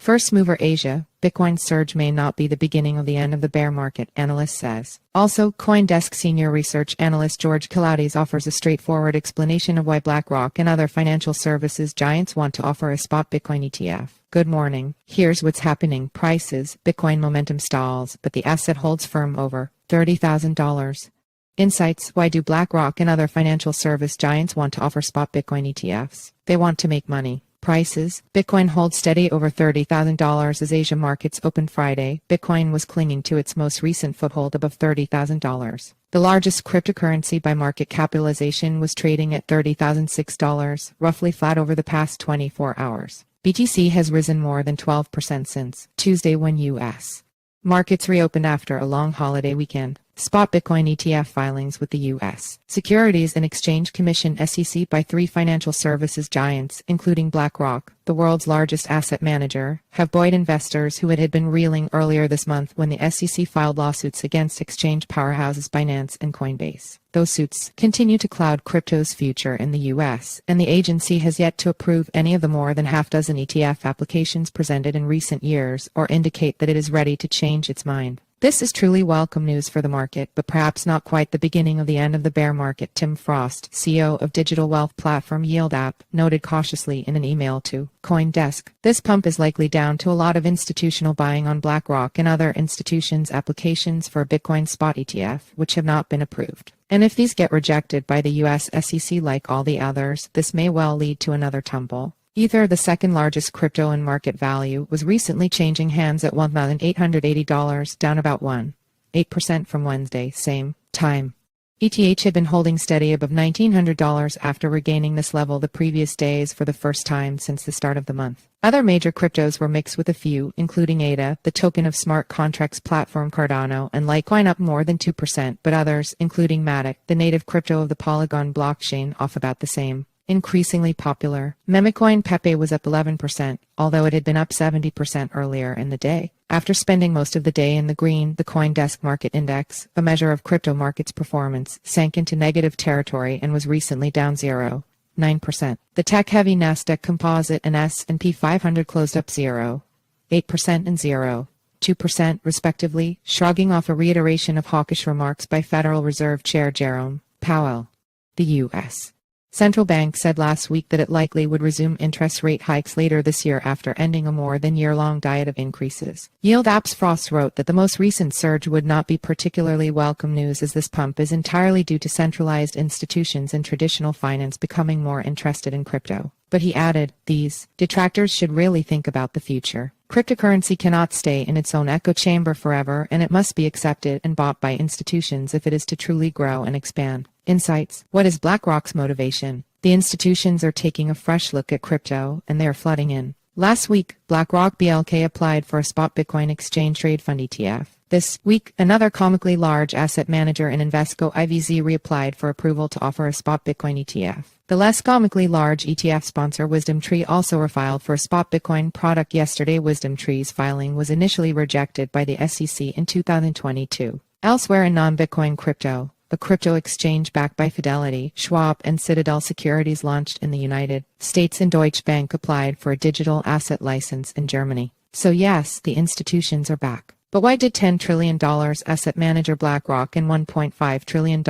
First mover Asia, Bitcoin surge may not be the beginning of the end of the bear market, analyst says. Also, CoinDesk senior research analyst George Kaloudis offers a straightforward explanation of why BlackRock and other financial services giants want to offer a spot Bitcoin ETF. Good morning. Here's what's happening. Prices, Bitcoin momentum stalls, but the asset holds firm over $30,000. Insights, why do BlackRock and other financial service giants want to offer spot Bitcoin ETFs? They want to make money. Prices, Bitcoin holds steady over $30,000 as Asia markets opened Friday. Bitcoin was clinging to its most recent foothold above $30,000. The largest cryptocurrency by market capitalization was trading at $30,006, roughly flat over the past 24 hours. BTC has risen more than 12% since Tuesday when U.S. markets reopened after a long holiday weekend. Spot Bitcoin ETF filings with the U.S. Securities and Exchange Commission (SEC) by three financial services giants, including BlackRock, the world's largest asset manager, have buoyed investors who had been reeling earlier this month when the SEC filed lawsuits against exchange powerhouses Binance and Coinbase. Those suits continue to cloud crypto's future in the U.S., and the agency has yet to approve any of the more than half-dozen ETF applications presented in recent years or indicate that it is ready to change its mind. This is truly welcome news for the market, but perhaps not quite the beginning of the end of the bear market, Tim Frost, CEO of digital wealth platform Yield App, noted cautiously in an email to CoinDesk. This pump is likely down to a lot of institutional buying on BlackRock and other institutions' applications for a Bitcoin spot ETF, which have not been approved. And if these get rejected by the US SEC like all the others, this may well lead to another tumble. Ether, the second largest crypto in market value, was recently changing hands at $1,880, down about 1.8% from Wednesday, same time. ETH had been holding steady above $1,900 after regaining this level the previous days for the first time since the start of the month. Other major cryptos were mixed with a few, including ADA, the token of smart contracts platform Cardano, and Litecoin up more than 2%, but others, including Matic, the native crypto of the Polygon blockchain, off about the same. Increasingly popular. Memecoin Pepe was up 11%, although it had been up 70% earlier in the day. After spending most of the day in the green, the CoinDesk Market Index, a measure of crypto markets performance, sank into negative territory and was recently down 0.9%. The tech-heavy Nasdaq Composite and S&P 500 closed up 0.8% and 0.2% respectively, shrugging off a reiteration of hawkish remarks by Federal Reserve Chair Jerome Powell. The U.S. Central Bank said last week that it likely would resume interest rate hikes later this year after ending a more than year-long diet of increases. Yield App's Frost wrote that the most recent surge would not be particularly welcome news, as this pump is entirely due to centralized institutions and traditional finance becoming more interested in crypto. But he added, these detractors should really think about the future. Cryptocurrency cannot stay in its own echo chamber forever, and it must be accepted and bought by institutions if it is to truly grow and expand. Insights. What is BlackRock's motivation? The institutions are taking a fresh look at crypto, and they are flooding in. Last week, BlackRock BLK applied for a spot Bitcoin exchange trade fund ETF. This week, another comically large asset manager in Invesco IVZ reapplied for approval to offer a spot Bitcoin ETF. The less comically large ETF sponsor WisdomTree also refiled for a spot Bitcoin product yesterday. WisdomTree's filing was initially rejected by the SEC in 2022. Elsewhere in non-Bitcoin crypto, a crypto exchange backed by Fidelity, Schwab, and Citadel Securities launched in the United States, and Deutsche Bank applied for a digital asset license in Germany. So yes, the institutions are back. But why did $10 trillion asset manager BlackRock and $1.5 trillion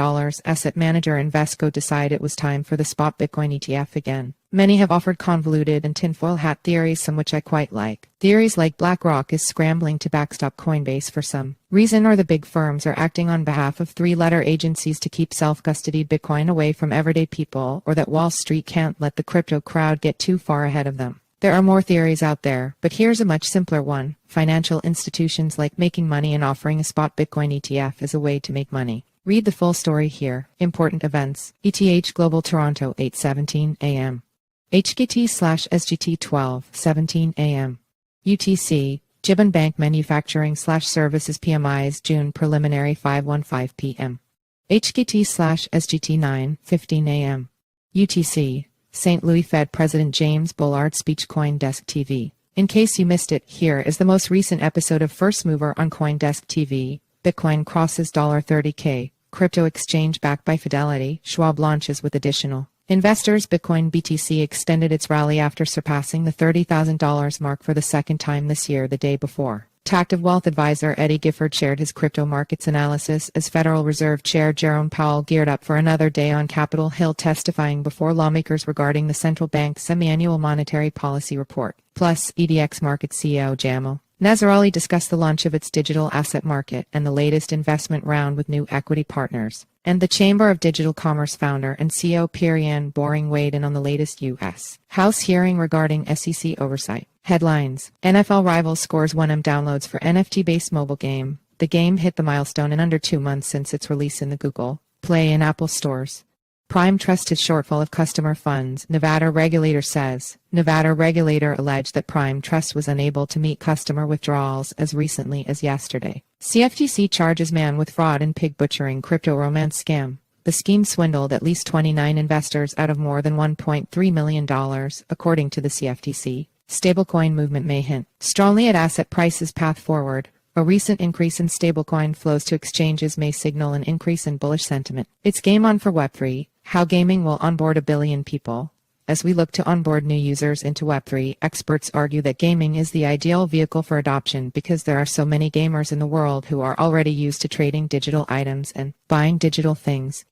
asset manager Invesco decide it was time for the spot Bitcoin ETF again? Many have offered convoluted and tinfoil hat theories, some which I quite like. Theories like BlackRock is scrambling to backstop Coinbase for some reason, or the big firms are acting on behalf of three-letter agencies to keep self-custodied Bitcoin away from everyday people, or that Wall Street can't let the crypto crowd get too far ahead of them. There are more theories out there, but here's a much simpler one. Financial institutions like making money and offering a spot Bitcoin ETF as a way to make money. Read the full story here. Important events. ETH Global Toronto 8:17 a.m. HKT/SGT 12:17 a.m. UTC Gibbon Bank Manufacturing/Services PMIs June preliminary 5:15 p.m. HKT/SGT 9:15 a.m. UTC St. Louis Fed President James Bullard speech. CoinDesk TV. In case you missed it, here is the most recent episode of First Mover on CoinDesk TV. Bitcoin crosses $30K. Crypto exchange backed by Fidelity. Schwab launches with additional Investors Bitcoin BTC extended its rally after surpassing the $30,000 mark for the second time this year the day before. Tactive wealth advisor Eddie Gifford shared his crypto markets analysis as Federal Reserve Chair Jerome Powell geared up for another day on Capitol Hill testifying before lawmakers regarding the central bank's semi-annual monetary policy report. Plus, EDX Market CEO Jamal Nazarali discussed the launch of its digital asset market and the latest investment round with new equity partners. And the Chamber of Digital Commerce founder and CEO Pierre Boring weighed in on the latest U.S. House hearing regarding SEC oversight. Headlines: NFL Rivals scores 1M downloads for NFT-based mobile game. The game hit the milestone in under 2 months since its release in the Google Play and Apple stores. Prime trusted shortfall of customer funds, Nevada regulator says. Nevada regulator alleged that Prime Trust was unable to meet customer withdrawals as recently as yesterday. CFTC charges man with fraud and pig butchering crypto romance scam. The scheme swindled at least 29 investors out of more than $1.3 million, according to the CFTC. Stablecoin movement may hint strongly at asset prices path forward. A recent increase in stablecoin flows to exchanges may signal an increase in bullish sentiment. It's game on for Web3. How gaming will onboard 1 billion people. As we look to onboard new users into Web3, experts argue that gaming is the ideal vehicle for adoption because there are so many gamers in the world who are already used to trading digital items and buying digital things.